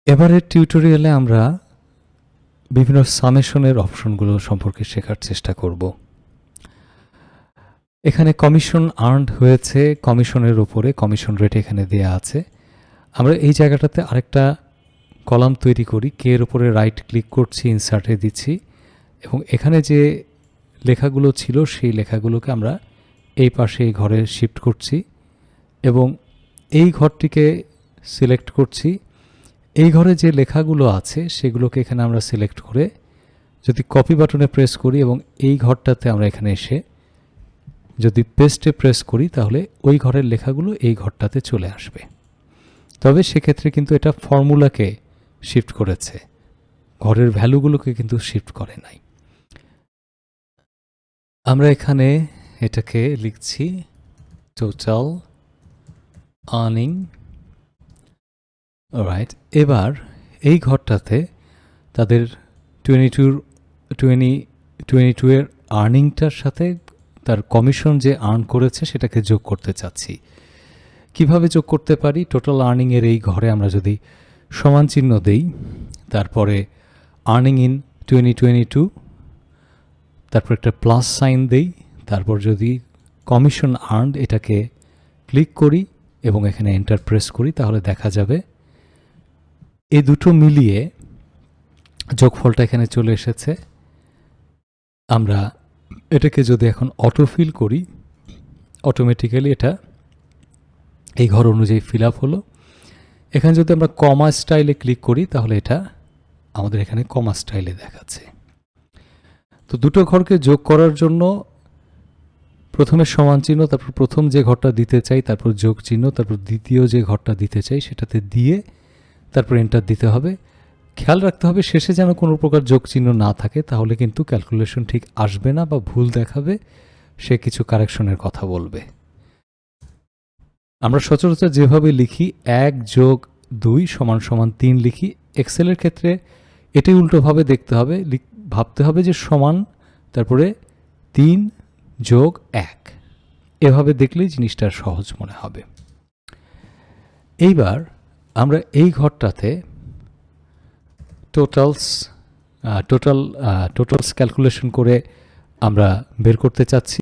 এবারের টিউটোরিয়ালে আমরা বিভিন্ন সামেশনের অপশনগুলো সম্পর্কে শেখার চেষ্টা করব। এখানে কমিশন আর্নড হয়েছে, কমিশনের উপরে কমিশন রেট এখানে দেয়া আছে। আমরা এই জায়গাটাতে আরেকটা কলাম তৈরি করি, কে এর উপরে রাইট ক্লিক করছি, ইনসার্টে দিচ্ছি এবং এখানে যে লেখাগুলো ছিল সেই লেখাগুলোকে আমরা এই পাশে এই ঘরে শিফট করছি এবং এই ঘরটিকে সিলেক্ট করছি। এই ঘরে যে লেখাগুলো আছে সেগুলোকে এখানে আমরা সিলেক্ট করে যদি কপি বাটনে প্রেস করি এবং এই ঘরটাতে আমরা এখানে এসে যদি পেস্টে প্রেস করি তাহলে ওই ঘরের লেখাগুলো এই ঘরটাতে চলে আসবে। তবে সেক্ষেত্রে কিন্তু এটা ফর্মুলাকে শিফট করেছে, ঘরের ভ্যালুগুলোকে কিন্তু শিফট করে নাই। আমরা এখানে এটাকে লিখছি টোটাল আর্নিং। রাইট, এবার এই ঘরটাতে তাদের 22 এর আর্নিংটার সাথে তার কমিশন যে আর্ন করেছে সেটাকে যোগ করতে চাচ্ছি। কিভাবে যোগ করতে পারি? টোটাল আর্নিংয়ের এই ঘরে আমরা যদি সমান চিহ্ন দেই, তারপরে আর্নিং ইন 2022, তারপর একটা প্লাস সাইন দেই, তারপর যদি কমিশন আর্নড এটাকে ক্লিক করি এবং এখানে এন্টার প্রেস করি তাহলে দেখা যাবে এই দুটো মিলিয়ে যোগফলটা এখানে চলে এসেছে। আমরা এটাকে যদি এখন অটোফিল করি, অটোমেটিক্যালি এটা এই ঘর অনুযায়ী ফিল আপ হলো। এখানে যদি আমরা কমা স্টাইলে ক্লিক করি তাহলে এটা আমাদের এখানে কমা স্টাইলে দেখাচ্ছে। তো দুটো ঘরকে যোগ করার জন্য প্রথমে সমান চিহ্ন, তারপর প্রথম যে ঘরটা দিতে চাই তারপর যোগ চিহ্ন, তারপর দ্বিতীয় যে ঘরটা দিতে চাই সেটাতে দিয়ে তারপর এন্টার দিতে হবে। খেয়াল রাখতে হবে শেষে যেন কোনো প্রকার যোগ চিহ্ন না থাকে, তাহলে কিন্তু ক্যালকুলেশন ঠিক আসবে না বা ভুল দেখাবে, সে কিছু কারেকশনের কথা বলবে। আমরা সচরাচর যেভাবে লিখি 1 যোগ 2 সমান সমান 3 লিখি, এক্সেলের ক্ষেত্রে এটাই উল্টোভাবে দেখতে হবে, ভাবতে হবে যে সমান তারপরে 3 যোগ 1, এভাবে দেখলেই জিনিসটা সহজ মনে হবে। এইবার আমরা এই ঘরটাতে টোটালস ক্যালকুলেশন করে আমরা বের করতে চাচ্ছি।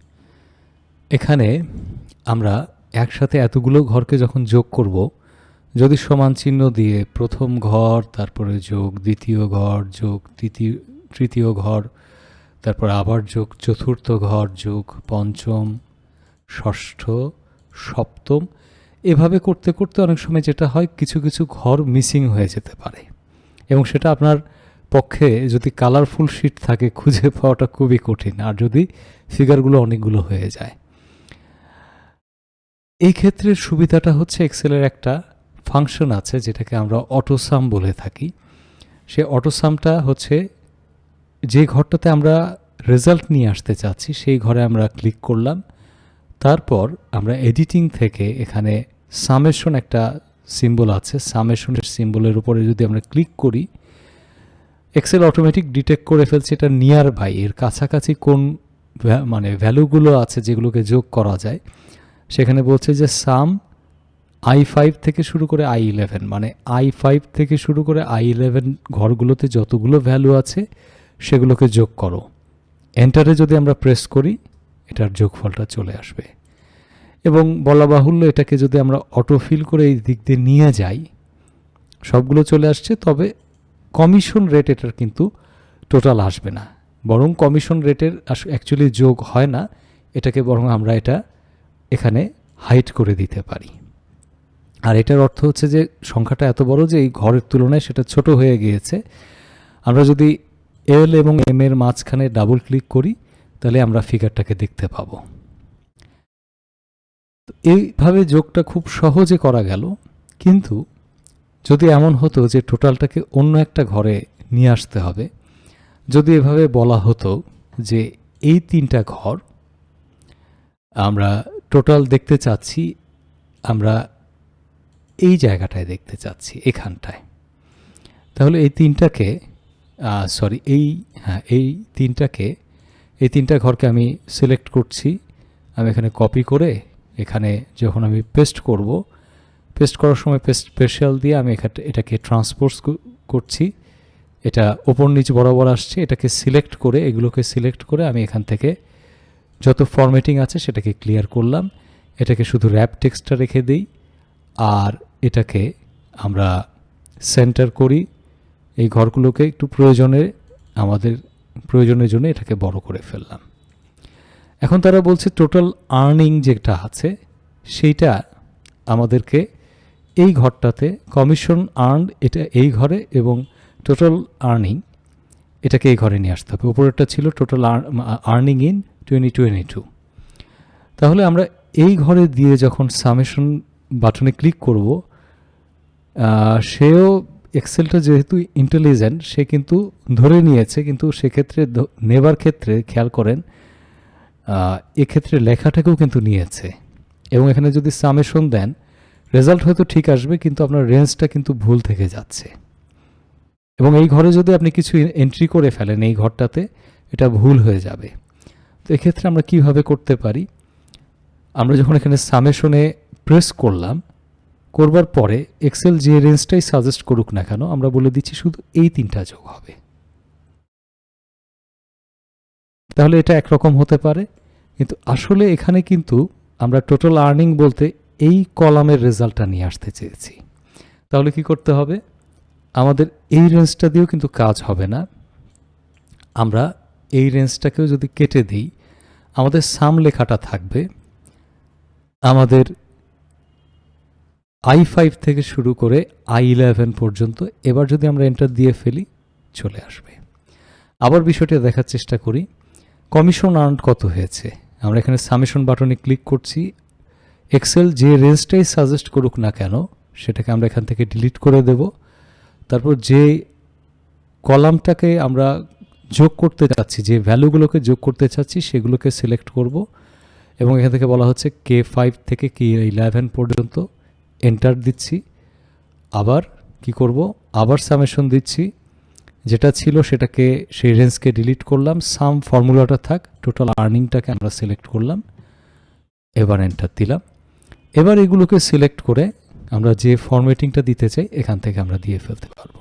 এখানে আমরা একসাথে এতগুলো ঘরকে যখন যোগ করব, যদি সমান চিহ্ন দিয়ে প্রথম ঘর, তারপরে যোগ দ্বিতীয় ঘর, যোগ তৃতীয় ঘর, তারপর আবার যোগ চতুর্থ ঘর, যোগ পঞ্চম, ষষ্ঠ, সপ্তম, এভাবে করতে করতে অনেক সময় যেটা হয় কিছু কিছু ঘর মিসিং হয়ে যেতে পারে এবং সেটা আপনার পক্ষে যদি কালারফুল শিট থাকে খুঁজে পাওয়াটা খুবই কঠিন, আর যদি ফিগারগুলো অনেকগুলো হয়ে যায়। এই ক্ষেত্রে সুবিধাটা হচ্ছে এক্সেলের একটা ফাংশন আছে যেটাকে আমরা অটোসাম বলে থাকি। সে অটোসামটা হচ্ছে যে ঘরটাতে আমরা রেজাল্ট নিয়ে আসতে চাচ্ছি সেই ঘরে আমরা ক্লিক করলাম, তারপর আমরা এডিটিং থেকে এখানে সামেশন একটা সিম্বল আছে, সামেশনের সিম্বলের উপরে যদি আমরা ক্লিক করি এক্সেল অটোমেটিক ডিটেক্ট করে ফেলছে এটা নিয়ার বাই, এর কাছাকাছি কোন ভ্যালুগুলো আছে যেগুলোকে যোগ করা যায়। সেখানে বলছে যে সাম i5 থেকে শুরু করে i11, মানে i5 থেকে শুরু করে i11 ঘরগুলোতে যতগুলো ভ্যালু আছে সেগুলোকে যোগ করো। এন্টারে যদি আমরা প্রেস করি এটার যোগফলটা চলে আসবে এবং বলা বাহুল্য এটাকে যদি আমরা অটোফিল করে এই দিক দিয়ে নিয়ে যাই সবগুলো চলে আসছে, তবে কমিশন রেট এটার কিন্তু টোটাল আসবে না, বরং কমিশন রেটের অ্যাকচুয়ালি যোগ হয় না, এটাকে বরং আমরা এটা এখানে হাইড করে দিতে পারি। আর এটার অর্থ হচ্ছে যে সংখ্যাটা এত বড় যে এই ঘরের তুলনায় সেটা ছোট হয়ে গিয়েছে। আমরা যদি এল এবং এম এর মাঝখানে ডাবল ক্লিক করি তাহলে আমরা ফিগারটাকে দেখতে পাবো। এইভাবে যোগটা খুব সহজে করা গেল, কিন্তু যদি এমন হতো যে টোটালটাকে অন্য একটা ঘরে নিয়ে আসতে হবে, যদি এভাবে বলা হতো যে এই 3টা ঘর আমরা টোটাল দেখতে চাচ্ছি, আমরা এই জায়গাটায় দেখতে চাচ্ছি এখানটায়, তাহলে এই 3টাকে এই 3টা ঘরকে আমি সিলেক্ট করছি। আমি এখানে কপি করে এখানে যখন আমি পেস্ট করব পেস্ট করার সময় স্পেশাল দিয়ে আমি এটাকে ট্রান্সপোজ করছি, এটা ওপর নিচ বরাবর আসছে, এটাকে সিলেক্ট করে এগুলোকে সিলেক্ট করে আমি এখান থেকে যত ফরম্যাটিং আছে সেটাকে ক্লিয়ার করলাম, এটাকে শুধু র্যাপ টেক্সটটা রেখে দিই, আর এটাকে আমরা সেন্টার করি, এই ঘরগুলোকে একটু আমাদের প্রয়োজনের জন্য এটাকে বড় করে ফেললাম। এখন তারা বলছে টোটাল আর্নিং যেটা আছে সেইটা আমাদেরকে এই ঘরটাতে কমিশন আর্ন এটা এই ঘরে এবং টোটাল আর্নিং এটাকে এই ঘরে নিয়ে আসতে হবে। উপরেরটা ছিল টোটাল আর্নিং ইন 2022। তাহলে আমরা এই ঘরে দিয়ে যখন সামেশন বাটনে ক্লিক করব, সেও এক্সেলটা যেহেতু ইন্টেলিজেন্ট সে কিন্তু ধরে নিয়েছে, কিন্তু সেক্ষেত্রে নেবার ক্ষেত্রে খেয়াল করেন এক্ষেত্রে লেখাটাকেও কিন্তু নিয়েছে, এবং এখানে যদি সামেশন দেন রেজাল্ট হয়তো ঠিক আসবে কিন্তু আপনার রেঞ্জটা কিন্তু ভুল থেকে যাচ্ছে, এবং এই ঘরে যদি আপনি কিছু এন্ট্রি করে ফেলেন এই ঘরটাতে এটা ভুল হয়ে যাবে। তো এক্ষেত্রে আমরা কিভাবে করতে পারি, আমরা যখন এখানে সামেশনে প্রেস করবার পরে এক্সেল যে রেঞ্জটাই সাজেস্ট করুক না কেন আমরা বলে দিচ্ছি শুধু এই 3টা যোগ হবে। তাহলে এটা একরকম হতে পারে, কিন্তু আসলে এখানে কিন্তু আমরা টোটাল আর্নিং বলতে এই কলামের রেজাল্টটা নিয়ে আসতে চেয়েছি। তাহলে কি করতে হবে, আমাদের এই রেঞ্জটা দিয়েও কিন্তু কাজ হবে না, আমরা এই রেঞ্জটাকেও যদি কেটে দিই আমাদের সাম লেখাটা থাকবে, আমাদের I5 থেকে শুরু করে I11 পর্যন্ত। এবার যদি আমরা এন্টার দিয়ে ফেলি চলে আসবে। আবার বিষয়টা দেখার চেষ্টা করি, কমিশন আর্ন কত হয়েছে। আমরা এখানে সামেশন বাটনে ক্লিক করছি, এক্সেল যে রেঞ্জটাই সাজেস্ট করুক না কেন সেটাকে আমরা এখান থেকে ডিলিট করে দেব। তারপর যে কলামটাকে আমরা যোগ করতে চাচ্ছি, যে ভ্যালুগুলোকে যোগ করতে চাচ্ছি সেগুলোকে সিলেক্ট করব, এবং এখান থেকে বলা হচ্ছে K5 থেকে K11 পর্যন্ত এন্টার দিচ্ছি। আবার কি করব, আবার সামেশন দিচ্ছি, যেটা ছিল সেটাকে সেই রেঞ্জকে ডিলিট করলাম, সাম ফর্মুলাটা থাক, টোটাল আর্নিংটাকে আমরা সিলেক্ট করলাম, এবার এন্টার দিলাম। এবার এগুলোকে সিলেক্ট করে আমরা যে ফরম্যাটিংটা দিতে চাই এখান থেকে আমরা দিয়ে ফেলতে পারবো।